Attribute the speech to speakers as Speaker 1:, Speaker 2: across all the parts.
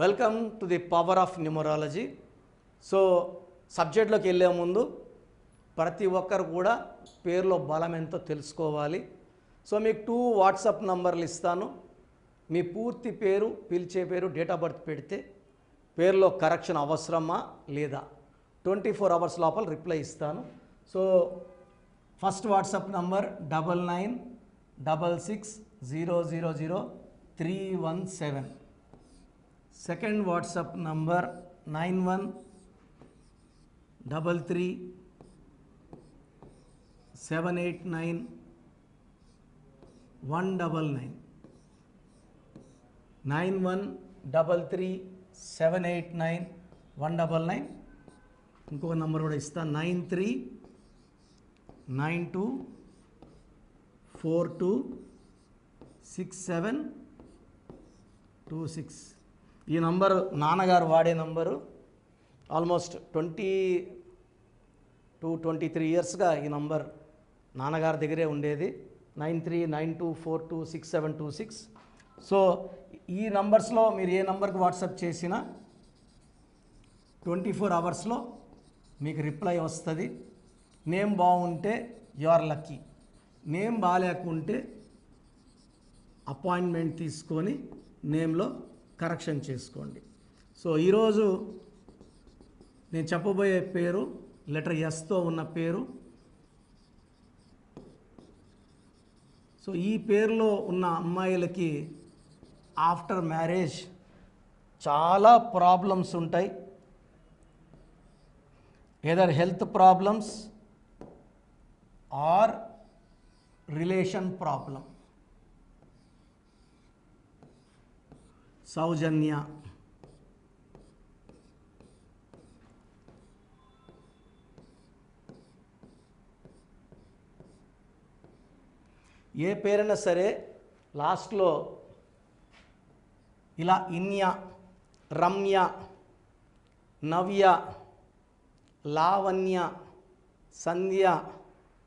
Speaker 1: Welcome to the power of numerology. So సబ్జెక్ట్లోకి వెళ్ళే ముందు ప్రతి ఒక్కరు కూడా పేరులో బలం ఎంతో తెలుసుకోవాలి. సో మీకు 2 వాట్సాప్ నంబర్లు ఇస్తాను. మీ పూర్తి పేరు, పిలిచే పేరు, డేట్ ఆఫ్ బర్త్ పెడితే పేరులో కరెక్షన్ అవసరమా లేదా 24 అవర్స్ లోపల రిప్లై ఇస్తాను. So first WhatsApp number 9966000317. Second WhatsApp number 9133789199 9133789199. ఇంకొక నంబర్ కూడా ఇస్తాను, 9392426726. ఈ నంబరు నాన్నగారు వాడే నంబరు. ఆల్మోస్ట్ 23 ఇయర్స్గా ఈ నంబర్ నాన్నగారి దగ్గరే ఉండేది. 9392426726. సో ఈ నంబర్స్లో మీరు ఏ నంబర్కి వాట్సాప్ చేసినా 24 అవర్స్లో మీకు రిప్లై వస్తుంది. నేమ్ బాగుంటే యు ఆర్ లక్కీ, నేమ్ బాగాలేకుంటే అపాయింట్మెంట్ తీసుకొని నేమ్లో కరెక్షన్ చేసుకోండి. సో ఈరోజు నేను చెప్పబోయే పేరు లెటర్ ఎస్తో ఉన్న పేరు. సో ఈ పేరులో ఉన్న అమ్మాయిలకి ఆఫ్టర్ మ్యారేజ్ చాలా ప్రాబ్లమ్స్ ఉంటాయి. Either health problems or relation problem. Soujanya, ఏ పేరైనా సరే లాస్ట్లో ఇలా ఇన్య, రమ్య, నవ్య, లావణ్య, సంధ్య,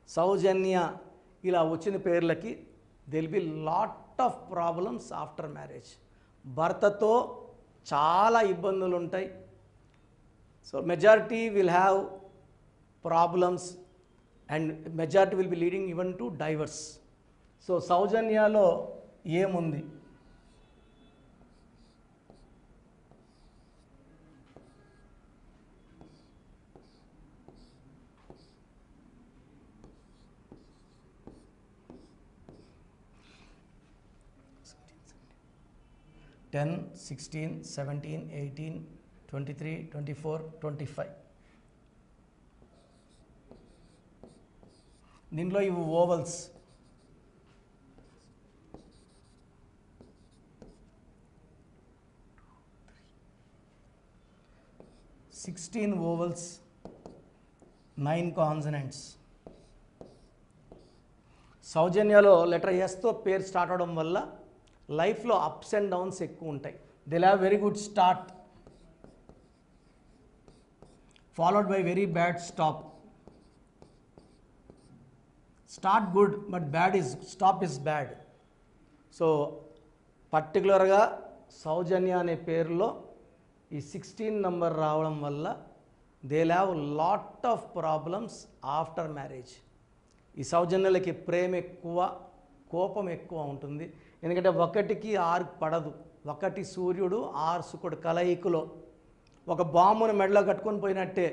Speaker 1: సౌజన్య ఇలా వచ్చిన పేర్లకి they'll be lot of problems after marriage. భర్తతో చాలా ఇబ్బందులు ఉంటాయి. So majority will have problems and majority will be leading even to divorce. So సౌజన్యాలో ఏముంది? టెన్, 16, 17, 18, 23, 24, 25. దీంట్లో ఇవి ఓవల్స్. Sixteen vowels, 9 consonants. సౌజన్యలో లెటర్ ఎస్తో పేరు స్టార్ట్ అవడం వల్ల లైఫ్లో అప్స్ అండ్ డౌన్స్ ఎక్కువ ఉంటాయి. They have very good start followed by very bad stop. Start good but stop is bad. So పర్టికులర్గా సౌజన్య అనే పేరులో ఈ 16 నంబర్ రావడం వల్ల they have lot of problems after marriage. ఈ సౌజన్యులకి ప్రేమ ఎక్కువ, కోపం ఎక్కువ ఉంటుంది. ఎందుకంటే 1కి 6 పడదు. 1 సూర్యుడు 6 శుక్రుడు కలయికలో ఒక బాంబును మెడలో కట్టుకొని పోయినట్టే.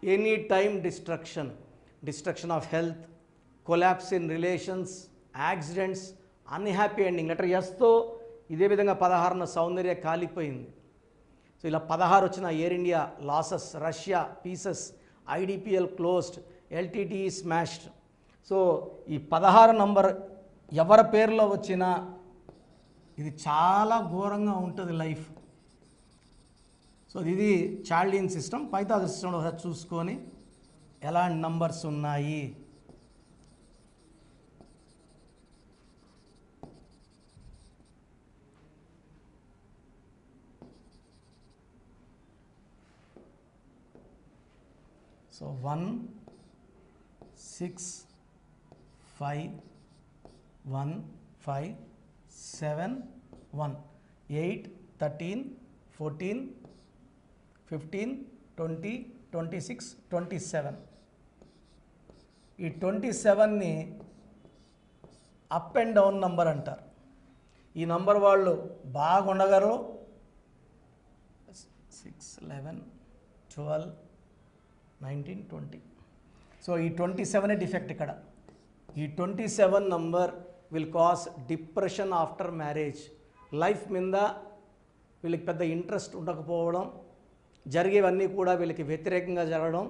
Speaker 1: Any time destruction of health, collapse in relations, accidents, unhappy ending. Letter ఎస్తో ఇదే విధంగా 16న సౌందర్య కాలిపోయింది. సో ఇలా 16 వచ్చిన Air India losses, Russia pieces, IDPL closed, LTTE smashed. So ఈ 16 నంబర్ ఎవరి పేరులో వచ్చినా ఇది చాలా ఘోరంగా ఉంటుంది లైఫ్. సో ఇది చార్లియన్ సిస్టమ్. పైథాగరస్ సిస్టంలో ఒకసారి చూసుకొని ఎలాంటి నంబర్స్ ఉన్నాయి. సో 1, 6, 5, 1, 5, 7, 1, 8, 13, 14, 15, 20, 26, 27. ఈ 27ని అప్ అండ్ డౌన్ నంబర్ అంటారు. ఈ నంబర్ వాళ్ళు బాగుండగలరు. 6, 11, 12, 19, 20. సో ఈ 27 డిఫెక్ట్ ఇక్కడ. ఈ 27 number will cause depression after marriage. Life మీద వీళ్ళకి పెద్ద ఇంట్రెస్ట్ ఉండకపోవడం, జరిగేవన్నీ కూడా వీళ్ళకి వ్యతిరేకంగా జరగడం.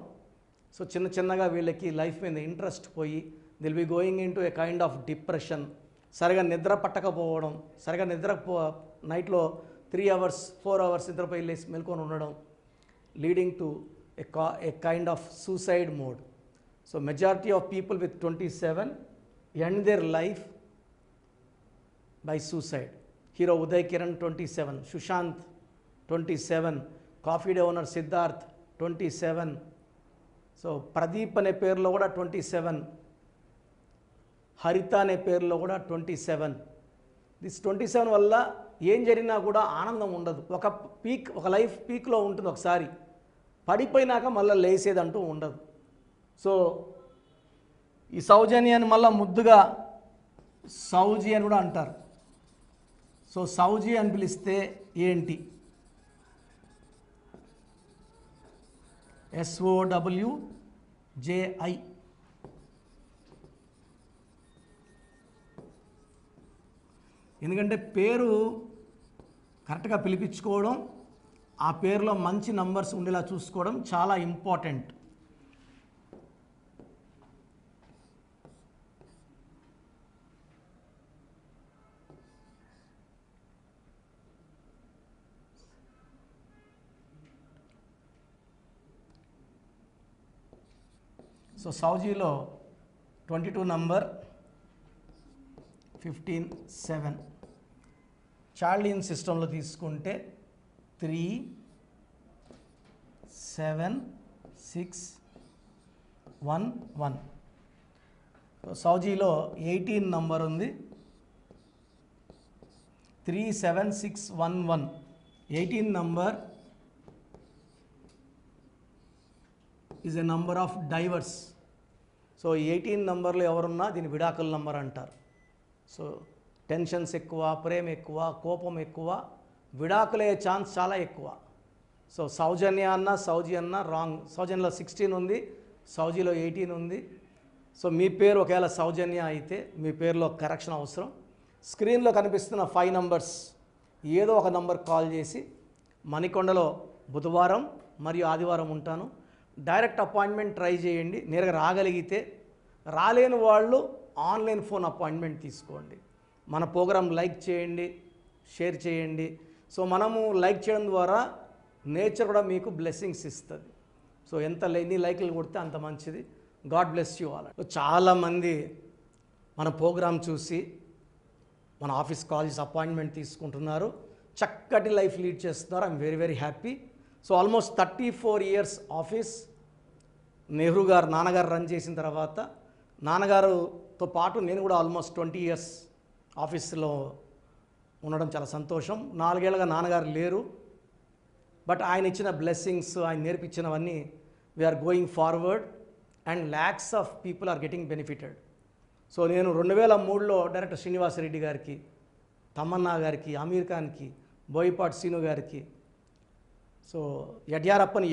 Speaker 1: సో చిన్న చిన్నగా వీళ్ళకి లైఫ్ మీద ఇంట్రెస్ట్ పోయి they'll be going into a kind of depression. సరిగా నిద్ర పట్టకపోవడం, సరిగా నైట్లో 3 hours 4 hours నిద్రపోయి లేసి మెలుకొని ఉండడం, leading to a kind of suicide mode. So majority of people with 27 end their life by suicide. Hero Uday Kiran 27, Sushant 27, coffee day owner Siddharth 27. So Pradeep అనే పేరులో కూడా 27, హరిత అనే పేరులో కూడా 27. దిస్ 27 వల్ల ఏం జరిగినా కూడా ఆనందం ఉండదు. ఒక లైఫ్ పీక్లో ఉంటుంది, ఒకసారి పడిపోయినాక మళ్ళీ లేసేదంటూ ఉండదు. సో ఈ సౌజన్యాన్ని మళ్ళీ ముద్దుగా సౌజీ అని కూడా అంటారు. సో సౌజీ అని పిలిస్తే ఏంటి? SOWJI. ఎందుకంటే పేరు కరెక్ట్గా పిలిపించుకోవడం, ఆ పేరులో మంచి నంబర్స్ ఉండేలా చూసుకోవడం చాలా ఇంపార్టెంట్. సో సౌజీలో 22 నంబర్ 15, 7. చార్లియన్ సిస్టంలో తీసుకుంటే 3, 7, 6, 1, 1. సౌజీలో 18 నంబర్ ఉంది. 3, 7, 6, 1, 1. 18 number is a number of divorce. So 18 నంబర్లో ఎవరున్నా దీని విడాకుల నంబర్ అంటారు. సో టెన్షన్స్ ఎక్కువ, ప్రేమ ఎక్కువ, కోపం ఎక్కువ, విడాకులయ్యే ఛాన్స్ చాలా ఎక్కువ. సో సౌజన్య అన్న సౌజీ అన్న రాంగ్. సౌజన్యలో 16 ఉంది, సౌజీలో 18 ఉంది. సో మీ పేరు ఒకవేళ సౌజన్య అయితే మీ పేరులో కరెక్షన్ అవసరం. స్క్రీన్లో కనిపిస్తున్న 5 నంబర్స్ ఏదో ఒక నంబర్ కాల్ చేసి, మణికొండలో బుధవారం మరియు ఆదివారం ఉంటాను, డైరెక్ట్ అపాయింట్మెంట్ ట్రై చేయండి. నేరుగా రాగలిగితే, రాలేని వాళ్ళు ఆన్లైన్ ఫోన్ అపాయింట్మెంట్ తీసుకోండి. మన ప్రోగ్రామ్ లైక్ చేయండి, షేర్ చేయండి. సో మనము లైక్ చేయడం ద్వారా నేచర్ కూడా మీకు బ్లెస్సింగ్స్ ఇస్తుంది. సో ఎన్ని లైక్లు కొడితే అంత మంచిది. God bless you all. చాలామంది మన ప్రోగ్రామ్ చూసి మన ఆఫీస్ కాల్ చేసి అపాయింట్మెంట్ తీసుకుంటున్నారు, చక్కటి లైఫ్ లీడ్ చేస్తున్నారు. I'm very very happy. So almost 34 years office Nehru గారు నాన్నగారు రన్ చేసిన తర్వాత, నాన్నగారుతో పాటు నేను కూడా ఆల్మోస్ట్ 20 years ఆఫీస్లో ఉండడం చాలా సంతోషం. 4 ఏళ్ళుగా నాన్నగారు లేరు, బట్ ఆయన ఇచ్చిన బ్లెస్సింగ్స్, ఆయన నేర్పించినవన్నీ we're going forward and lakhs of people are getting benefited. So నేను 2003లో డైరెక్టర్ శ్రీనివాసరెడ్డి గారికి, తమన్నా గారికి, అమీర్ ఖాన్కి, బోయపాటి సీను గారికి, సో యడ్యూరప్పని